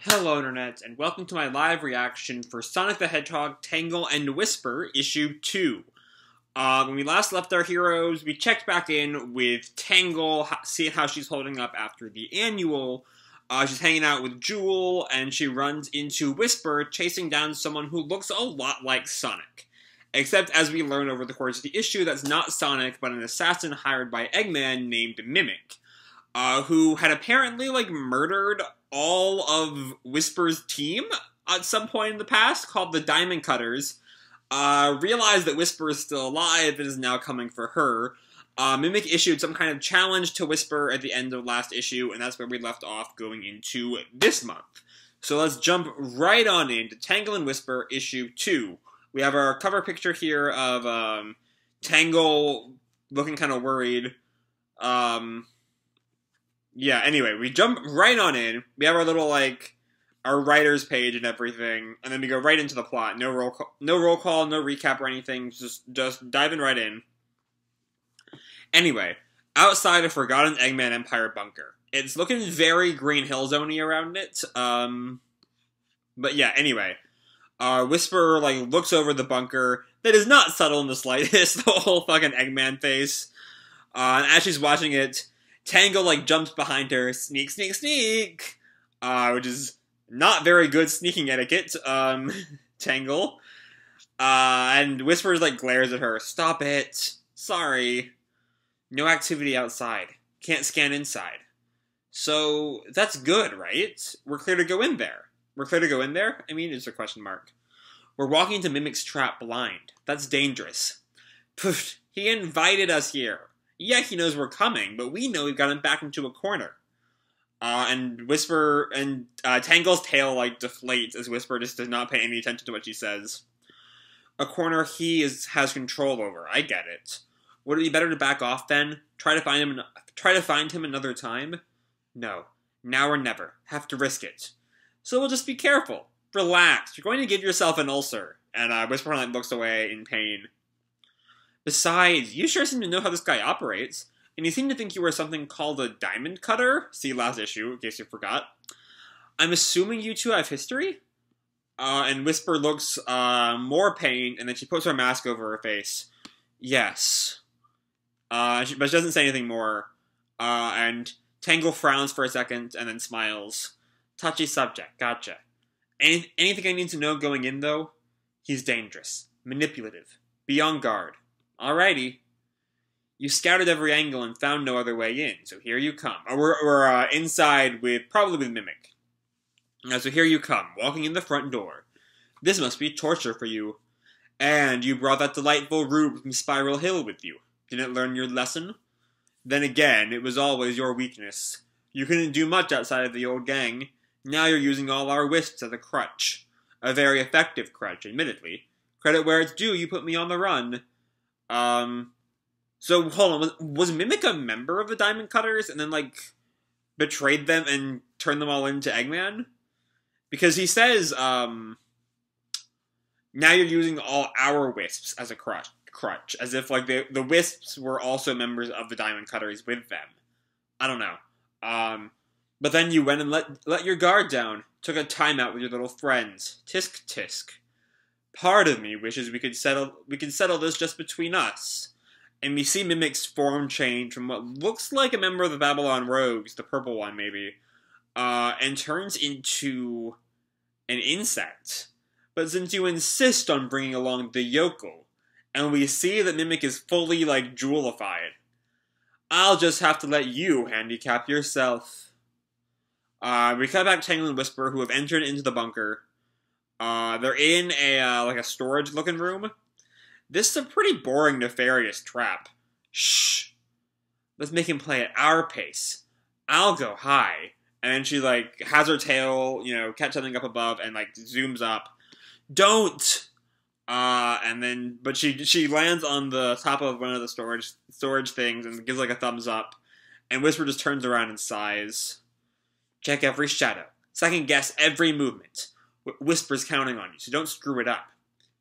Hello Internet, and welcome to my live reaction for Sonic the Hedgehog Tangle and Whisper Issue 2. When we last left our heroes, we checked back in with Tangle, seeing how she's holding up after the annual. She's hanging out with Jewel, and she runs into Whisper, chasing down someone who looks a lot like Sonic. Except, as we learn over the course of the issue, that's not Sonic, but an assassin hired by Eggman named Mimic. Who had apparently, murdered all of Whisper's team at some point in the past, called the Diamond Cutters, realized that Whisper is still alive and is now coming for her. Mimic issued some kind of challenge to Whisper at the end of last issue, and that's where we left off going into this month. So let's jump right on into Tangle and Whisper issue 2. We have our cover picture here of Tangle looking kind of worried. Yeah, anyway, we jump right on in. We have our little, our writer's page and everything, and then we go right into the plot. No roll call, no recap or anything, just diving right in. Anyway, outside a forgotten Eggman Empire bunker. It's looking very Green Hill Zone-y around it, but yeah, anyway. Whisper, looks over the bunker. That is not subtle in the slightest, the whole fucking Eggman face. And as she's watching it, Tangle, jumps behind her, sneak, sneak, sneak, which is not very good sneaking etiquette, Tangle. And Whisper, glares at her, stop it, sorry, no activity outside, can't scan inside. So, that's good, right? We're clear to go in there. We're clear to go in there? I mean, it's a question mark. We're walking into Mimic's trap blind. That's dangerous. Poof, he invited us here. Yeah, he knows we're coming, but we know we've got him back into a corner. And Whisper, and Tangle's tail, deflates as Whisper just does not pay any attention to what she says. A corner he has control over, I get it. Would it be better to back off then? Try to find him another time? No. Now or never. Have to risk it. So we'll just be careful. Relax. You're going to give yourself an ulcer. And Whisper, looks away in pain. Besides, you sure seem to know how this guy operates, and you seem to think you were something called a Diamond Cutter? See last issue, in case you forgot. I'm assuming you two have history? And Whisper looks, more pain, and then she puts her mask over her face. Yes. But she doesn't say anything more. And Tangle frowns for a second, and then smiles. Touchy subject, gotcha. Anything I need to know going in, though? He's dangerous. Manipulative. Be on guard. Alrighty. You scouted every angle and found no other way in, so here you come. We're inside probably with Mimic. So here you come, walking in the front door. This must be torture for you. And you brought that delightful rube from Spiral Hill with you. Didn't learn your lesson? Then again, it was always your weakness. You couldn't do much outside of the old gang. Now you're using all our wisps as a crutch. A very effective crutch, admittedly. Credit where it's due, you put me on the run. So, hold on, was Mimic a member of the Diamond Cutters and then, betrayed them and turned them all into Eggman? Because he says, now you're using all our wisps as a crutch, as if, the wisps were also members of the Diamond Cutters with them. I don't know. But then you went and let your guard down, took a timeout with your little friends. Tisk tisk. Part of me wishes we could settle this just between us. And we see Mimic's form change from what looks like a member of the Babylon Rogues, the purple one maybe, and turns into an insect. But since you insist on bringing along the yokel, and we see that Mimic is fully, jewelified, I'll just have to let you handicap yourself. We cut back Tangle and Whisper, who have entered into the bunker. They're in a storage-looking room. This is a pretty boring, nefarious trap. Shh. Let's make him play at our pace. I'll go high. And then she, has her tail, catch something up above and, zooms up. Don't! But she lands on the top of one of the storage things and gives, a thumbs up. And Whisper just turns around and sighs. Check every shadow. Second guess every movement. Whisper's counting on you, so don't screw it up.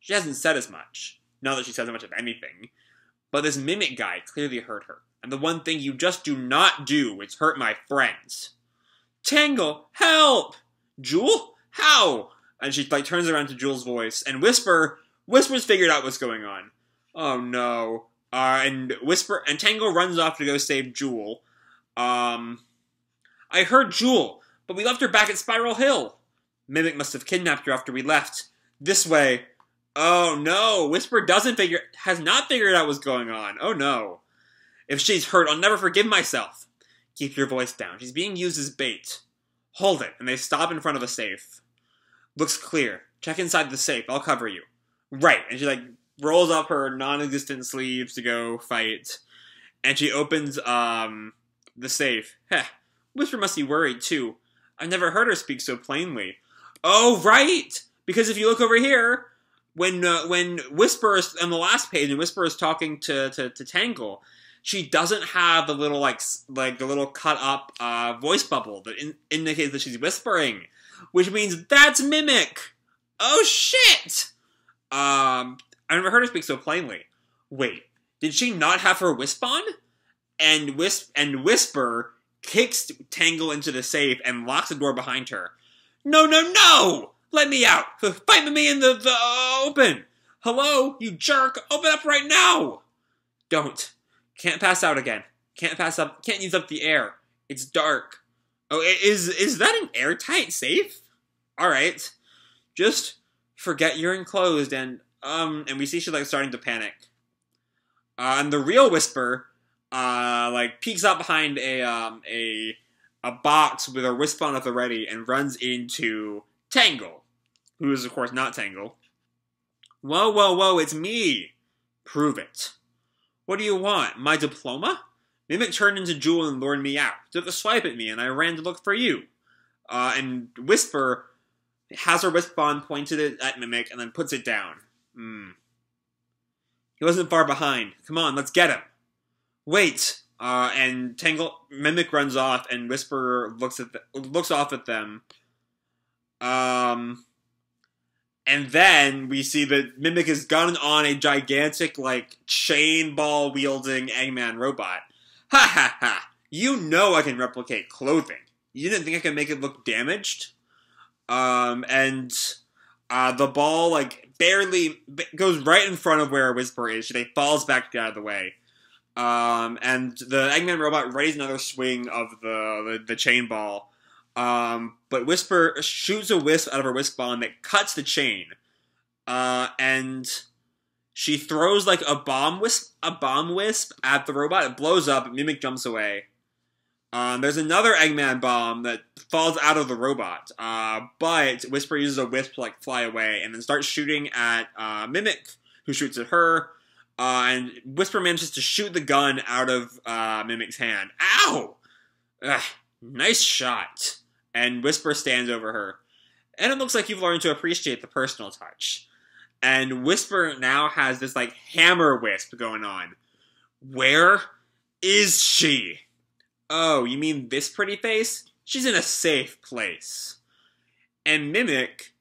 She hasn't said as much. Not that she says much of anything. But this Mimic guy clearly hurt her. And the one thing you just do not do is hurt my friends. Tangle, help! Jewel? How? And she like turns around to Jewel's voice, and Whisper's figured out what's going on. Oh no. And Tangle runs off to go save Jewel. I heard Jewel, but we left her back at Spiral Hill. Mimic must have kidnapped her after we left. This way. Oh no, Whisper has not figured out what's going on. Oh no. If she's hurt, I'll never forgive myself. Keep your voice down. She's being used as bait. Hold it. And they stop in front of a safe. Looks clear. Check inside the safe. I'll cover you. Right. And she like rolls up her non-existent sleeves to go fight. And she opens the safe. Heh. Whisper must be worried too. I've never heard her speak so plainly. Oh, right! Because if you look over here, when Whisper is on the last page and Whisper is talking to Tangle, she doesn't have the little like the little cut up voice bubble that indicates that she's whispering, which means that's Mimic. Oh shit! I never heard her speak so plainly. Wait, did she not have her wisp on? And Whisper kicks Tangle into the safe and locks the door behind her. No, no, no! Let me out! Fight me in the open! Hello, you jerk! Open up right now! Don't. Can't pass out again. Can't pass up. Can't use up the air. It's dark. Oh, is that an airtight safe? Alright. Just forget you're enclosed and we see she's like starting to panic. And the real Whisper like peeks up behind a box with a wisp on at the ready and runs into Tangle, who is of course not Tangle. Whoa, whoa, whoa! It's me. Prove it. What do you want? My diploma? Mimic turned into Jewel and lured me out. Took a swipe at me, and I ran to look for you. And Whisper has her wisp on pointed at Mimic and then puts it down. He wasn't far behind. Come on, let's get him. Wait. And Mimic runs off, and Whisper looks off at them. And then we see that Mimic has gotten on a gigantic, like, chain ball wielding Eggman robot. Ha ha ha! You know I can replicate clothing. You didn't think I could make it look damaged? The ball, like, barely goes right in front of where Whisper is. She falls back to get out of the way. And the Eggman robot readies another swing of the chain ball. But Whisper shoots a wisp out of her wisp ball that cuts the chain. And she throws like a bomb wisp at the robot. It blows up. Mimic jumps away. There's another Eggman bomb that falls out of the robot. But Whisper uses a wisp to like fly away and then starts shooting at Mimic, who shoots at her. And Whisper manages to shoot the gun out of Mimic's hand. Ow! Ugh, nice shot. And Whisper stands over her. And it looks like you've learned to appreciate the personal touch. And Whisper now has this, like, hammer wisp going on. Where is she? Oh, you mean this pretty face? She's in a safe place. And Mimic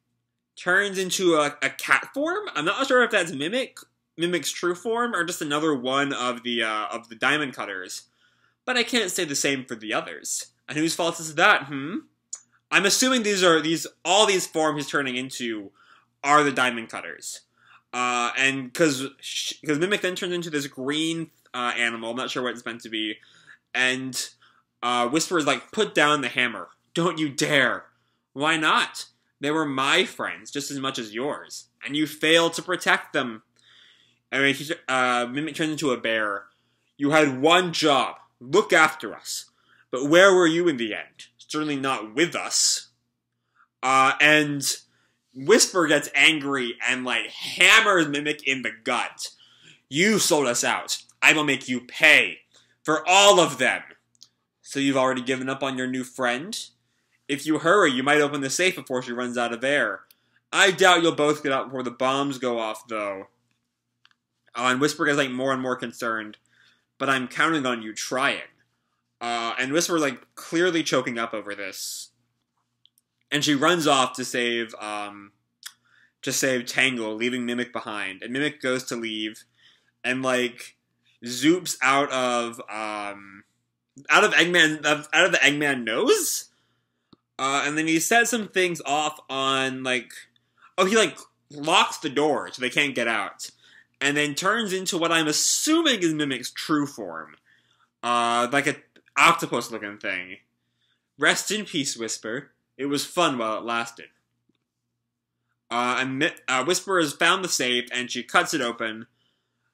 turns into a cat form? I'm not sure if that's Mimic's true form, or just another one of the diamond cutters. But I can't say the same for the others. And whose fault is that, I'm assuming all these forms he's turning into are the diamond cutters. And because Mimic then turns into this green animal, I'm not sure what it's meant to be, and Whisper is like, put down the hammer. Don't you dare. Why not? They were my friends just as much as yours, and you failed to protect them. I mean, Mimic turns into a bear. You had one job, look after us. But where were you in the end? Certainly not with us. And Whisper gets angry and, like, hammers Mimic in the gut. You sold us out. I will make you pay. For all of them. So you've already given up on your new friend? If you hurry, you might open the safe before she runs out of air. I doubt you'll both get out before the bombs go off, though. And Whisper gets, like, more and more concerned. But I'm counting on you trying. And Whisper, like, clearly choking up over this. And she runs off to save Tangle, leaving Mimic behind. And Mimic goes to leave, and, like, zoops out of the Eggman nose? And then he says some things off on, like... Oh, he, like, locks the door so they can't get out. And then turns into what I'm assuming is Mimic's true form. Like a octopus-looking thing. Rest in peace, Whisper. It was fun while it lasted. And Whisper has found the safe, and she cuts it open.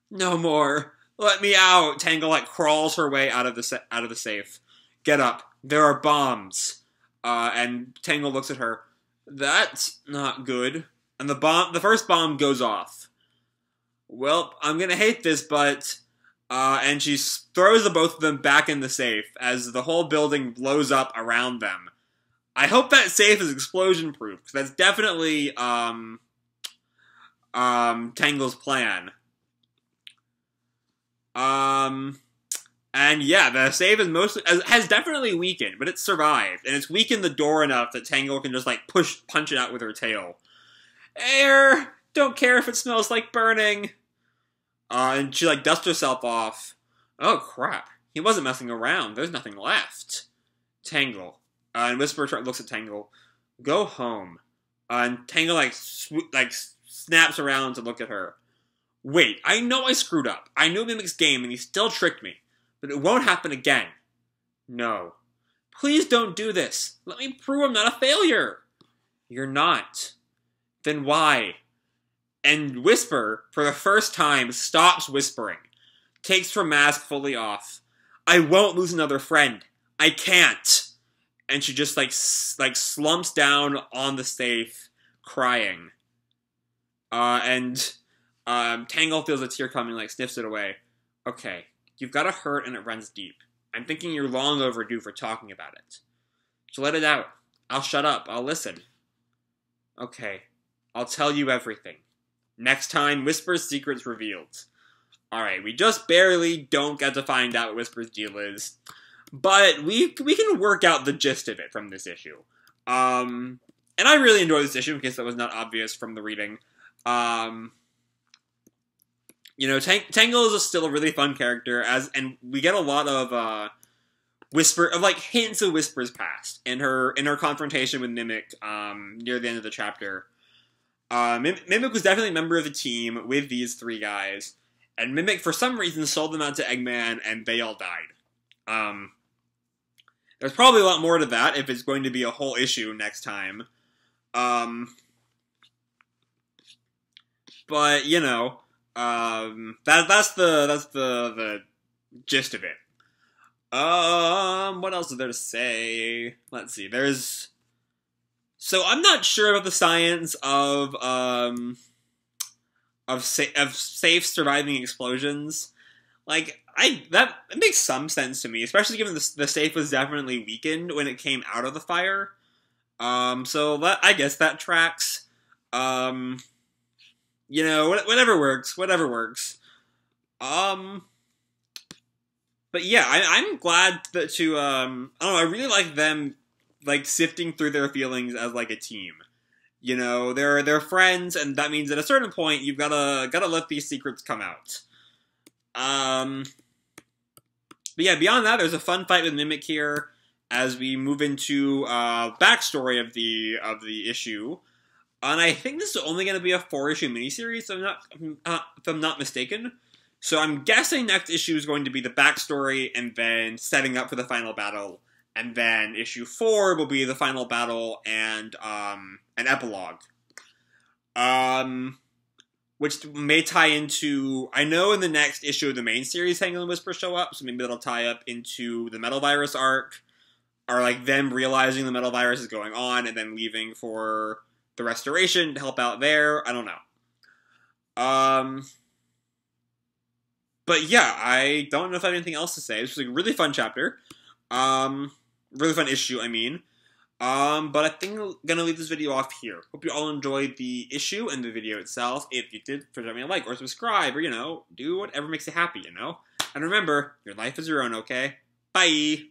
No more. Let me out. Tangle, like, crawls her way out of the safe. Get up. There are bombs. And Tangle looks at her. That's not good. And the first bomb goes off. Well, I'm gonna hate this, but... and she throws the both of them back in the safe as the whole building blows up around them. I hope that safe is explosion-proof, because that's definitely, Tangle's plan. And yeah, the safe is has definitely weakened, but it's survived, and it's weakened the door enough that Tangle can just, like, punch it out with her tail. Air! Don't care if it smells like burning! And she, like, dusts herself off. Oh, crap. He wasn't messing around. There's nothing left. Tangle. And Whisper looks at Tangle. Go home. And Tangle, like, snaps around to look at her. Wait, I know I screwed up. I knew Mimic's game, and he still tricked me. But it won't happen again. No. Please don't do this. Let me prove I'm not a failure. You're not. Then why? And Whisper, for the first time, stops whispering. Takes her mask fully off. I won't lose another friend. I can't. And she just, like slumps down on the safe, crying. And Tangle feels a tear coming, like, sniffs it away. Okay, you've got a hurt and it runs deep. I'm thinking you're long overdue for talking about it. So let it out. I'll shut up. I'll listen. Okay, I'll tell you everything. Next time, Whisper's secret's revealed. Alright, we just barely don't get to find out what Whisper's deal is. But we can work out the gist of it from this issue. And I really enjoyed this issue, in case that was not obvious from the reading. You know, Tangle is still a really fun character, and we get a lot of hints of Whisper's past in her confrontation with Mimic near the end of the chapter. Mimic was definitely a member of the team with these three guys, and Mimic, for some reason, sold them out to Eggman, and they all died. There's probably a lot more to that if it's going to be a whole issue next time. But, you know, that's the gist of it. What else is there to say? Let's see, so I'm not sure about the science of safe surviving explosions. Like, that makes some sense to me, especially given the safe was definitely weakened when it came out of the fire. So I guess that tracks. You know, whatever works. But yeah, I'm glad that I don't know, I really like them, like, sifting through their feelings as, like, a team. You know, they're friends, and that means at a certain point, you've gotta let these secrets come out. But yeah, beyond that, there's a fun fight with Mimic here, as we move into, backstory of the issue. And I think this is only going to be a 4-issue miniseries, if I'm not mistaken. So I'm guessing next issue is going to be the backstory, and then setting up for the final battle. And then issue 4 will be the final battle and an epilogue. Which may tie into... I know in the next issue of the main series, Tangle and Whisper show up, so maybe that'll tie up into the Metal Virus arc. Or, like, them realizing the Metal Virus is going on, and then leaving for the Restoration to help out there. I don't know. But yeah, I don't know if I have anything else to say. This was a really fun chapter. Really fun issue, I mean. But I think I'm gonna leave this video off here. Hope you all enjoyed the issue and the video itself. If you did, please drop me a like or subscribe, or, you know, do whatever makes you happy, you know? And remember, your life is your own, okay? Bye!